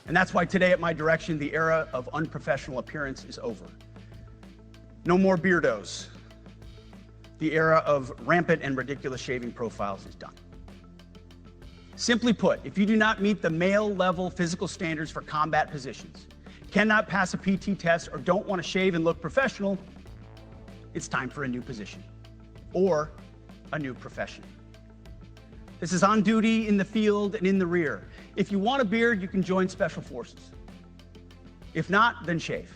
And that's why today at my direction, the era of unprofessional appearance is over. No more Beardos. The era of rampant and ridiculous shaving profiles is done. Simply put, if you do not meet the male-level physical standards for combat positions, cannot pass a PT test, or don't want to shave and look professional, it's time for a new position or a new profession. This is on duty, in the field, and in the rear. If you want a beard, you can join Special Forces. If not, then shave.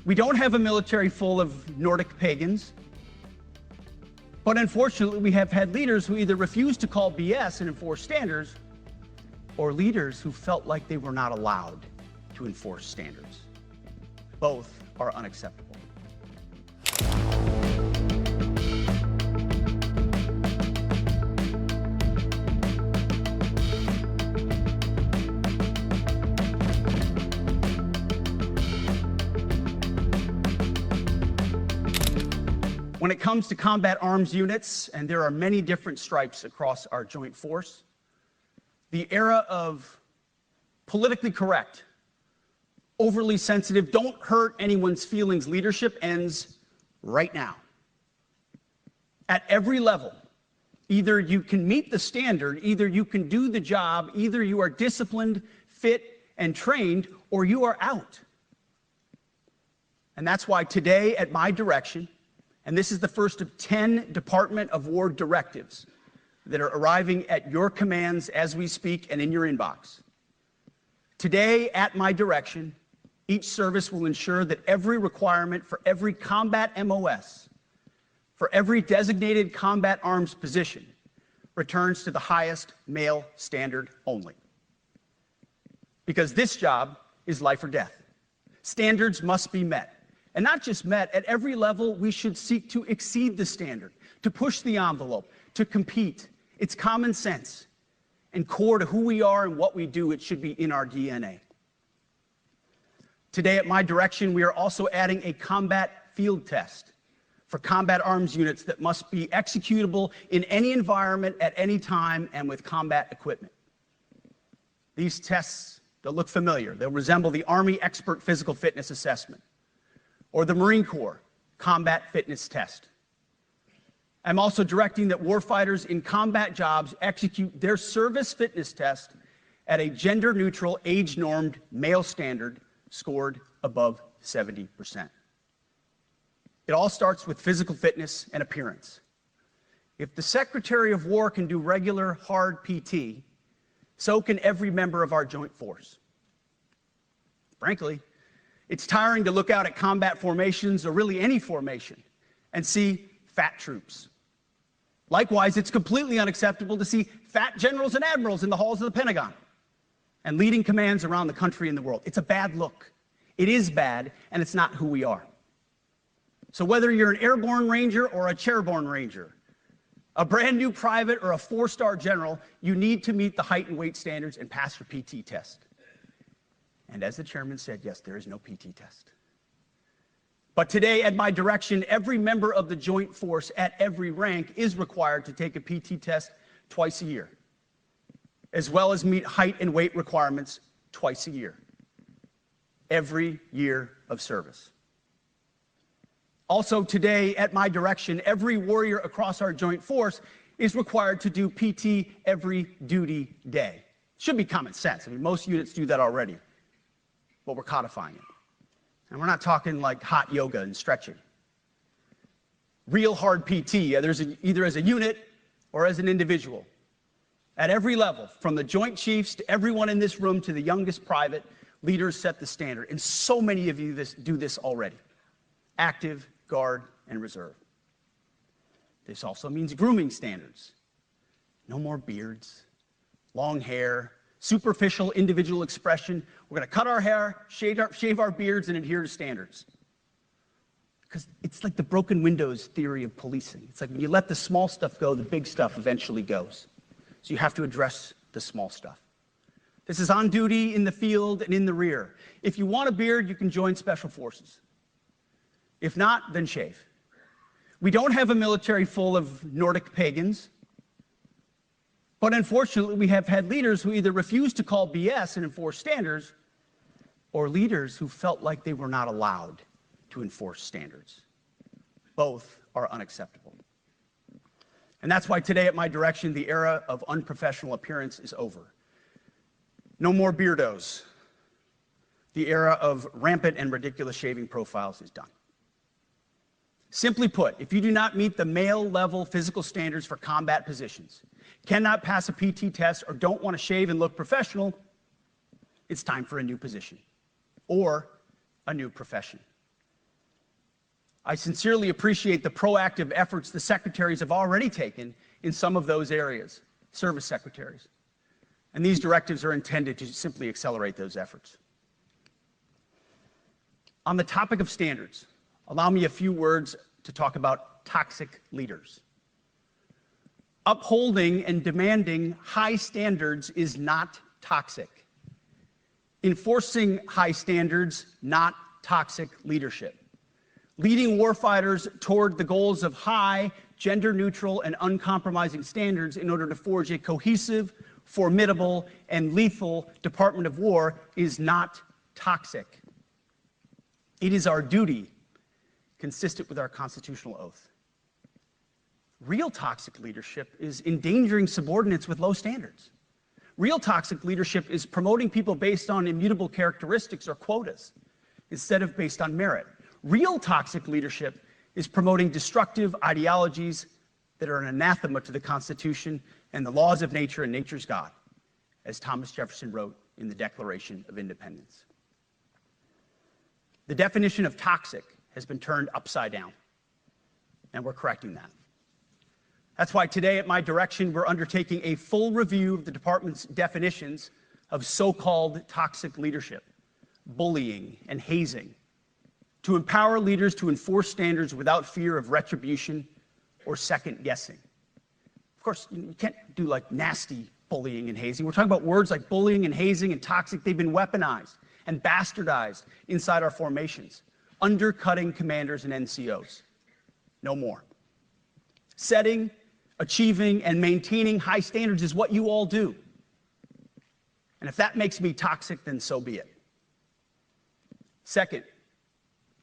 We don't have a military full of Nordic pagans, but unfortunately, we have had leaders who either refuse to call BS and enforce standards, or leaders who felt like they were not allowed to enforce standards. Both are unacceptable. When it comes to combat arms units, and there are many different stripes across our joint force, the era of politically correct, overly sensitive, don't hurt anyone's feelings leadership ends right now. At every level, either you can meet the standard, either you can do the job, either you are disciplined, fit, and trained, or you are out. And that's why today, at my direction, and this is the first of 10 Department of War directives that are arriving at your commands as we speak and in your inbox. Today, at my direction, each service will ensure that every requirement for every combat MOS, for every designated combat arms position, returns to the highest male standard only. Because this job is life or death. Standards must be met. And not just met, at every level, we should seek to exceed the standard, to push the envelope, to compete. It's common sense and core to who we are and what we do. It should be in our DNA. Today, at my direction, we are also adding a combat field test for combat arms units that must be executable in any environment at any time and with combat equipment. These tests, they'll look familiar. They'll resemble the Army Expert Physical Fitness Assessment or the Marine Corps Combat Fitness Test. I'm also directing that warfighters in combat jobs execute their service fitness test at a gender-neutral, age-normed male standard scored above 70%. It all starts with physical fitness and appearance. If the Secretary of War can do regular, hard PT, so can every member of our joint force. Frankly, it's tiring to look out at combat formations, or really any formation, and see fat troops. Likewise, it's completely unacceptable to see fat generals and admirals in the halls of the Pentagon and leading commands around the country and the world. It's a bad look. It is bad, and it's not who we are. So whether you're an airborne ranger or a chairborne ranger, a brand new private or a 4-star general, you need to meet the height and weight standards and pass your PT test. And as the chairman said, yes, there is no PT test. But today, at my direction, every member of the joint force at every rank is required to take a PT test twice a year, as well as meet height and weight requirements twice a year, every year of service. Also today, at my direction, every warrior across our joint force is required to do PT every duty day. Should be common sense. I mean, most units do that already, but we're codifying it. And we're not talking like hot yoga and stretching. Real hard PT, either as a unit or as an individual. At every level, from the Joint Chiefs to everyone in this room to the youngest private, leaders set the standard. And so many of you do this already. Active, Guard, and Reserve. This also means grooming standards. No more beards, long hair, superficial individual expression. We're going to cut our hair, shave our beards, and adhere to standards. Because it's like the broken windows theory of policing. It's like when you let the small stuff go, the big stuff eventually goes. So you have to address the small stuff. This is on duty, in the field, and in the rear. If you want a beard, you can join Special Forces. If not, then shave. We don't have a military full of Nordic pagans, But unfortunately, we have had leaders who either refuse to call BS and enforce standards, or leaders who felt like they were not allowed to enforce standards. Both are unacceptable. And that's why today, at my direction, the era of unprofessional appearance is over. No more Beardos. The era of rampant and ridiculous shaving profiles is done. Simply put, if you do not meet the male-level physical standards for combat positions, cannot pass a PT test, or don't want to shave and look professional, it's time for a new position or a new profession. I sincerely appreciate the proactive efforts the secretaries have already taken in some of those areas, service secretaries. And these directives are intended to simply accelerate those efforts. On the topic of standards, allow me a few words to talk about toxic leaders. Upholding and demanding high standards is not toxic. Enforcing high standards, not toxic leadership. Leading warfighters toward the goals of high, gender-neutral, and uncompromising standards in order to forge a cohesive, formidable, and lethal Department of War is not toxic. It is our duty, consistent with our constitutional oath. Real toxic leadership is endangering subordinates with low standards. Real toxic leadership is promoting people based on immutable characteristics or quotas instead of based on merit. Real toxic leadership is promoting destructive ideologies that are an anathema to the Constitution and the laws of nature and nature's God, as Thomas Jefferson wrote in the Declaration of Independence. The definition of toxic has been turned upside down, and we're correcting that. That's why today, at my direction, we're undertaking a full review of the department's definitions of so-called toxic leadership, bullying, and hazing, to empower leaders to enforce standards without fear of retribution or second guessing. Of course, you can't do like nasty bullying and hazing. We're talking about words like bullying and hazing and toxic. They've been weaponized and bastardized inside our formations, undercutting commanders and NCOs. No more. Setting, achieving, and maintaining high standards is what you all do. And if that makes me toxic, then so be it. Second,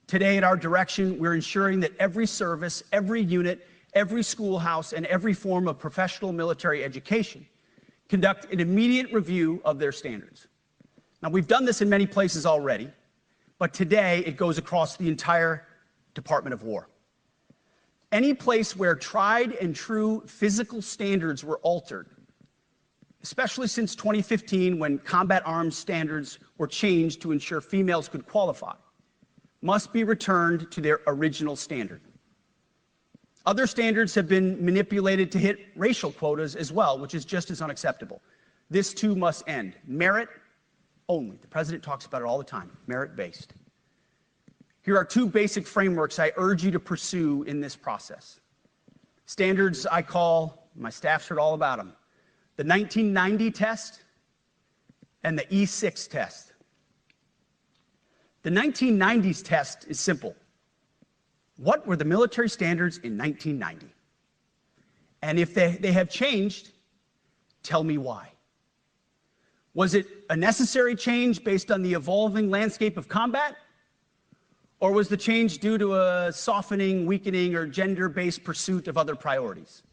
today at our direction, we're ensuring that every service, every unit, every schoolhouse, and every form of professional military education conduct an immediate review of their standards. Now, we've done this in many places already, but today it goes across the entire Department of War. Any place where tried and true physical standards were altered, especially since 2015 when combat arms standards were changed to ensure females could qualify, must be returned to their original standard. Other standards have been manipulated to hit racial quotas as well, which is just as unacceptable. This too must end. Merit only. The president talks about it all the time, merit-based. Here are two basic frameworks I urge you to pursue in this process. Standards I call, my staff's heard all about them, the 1990 test and the E6 test. The 1990s test is simple. What were the military standards in 1990? And if they have changed, tell me why. Was it a necessary change based on the evolving landscape of combat? Or was the change due to a softening, weakening, or gender-based pursuit of other priorities?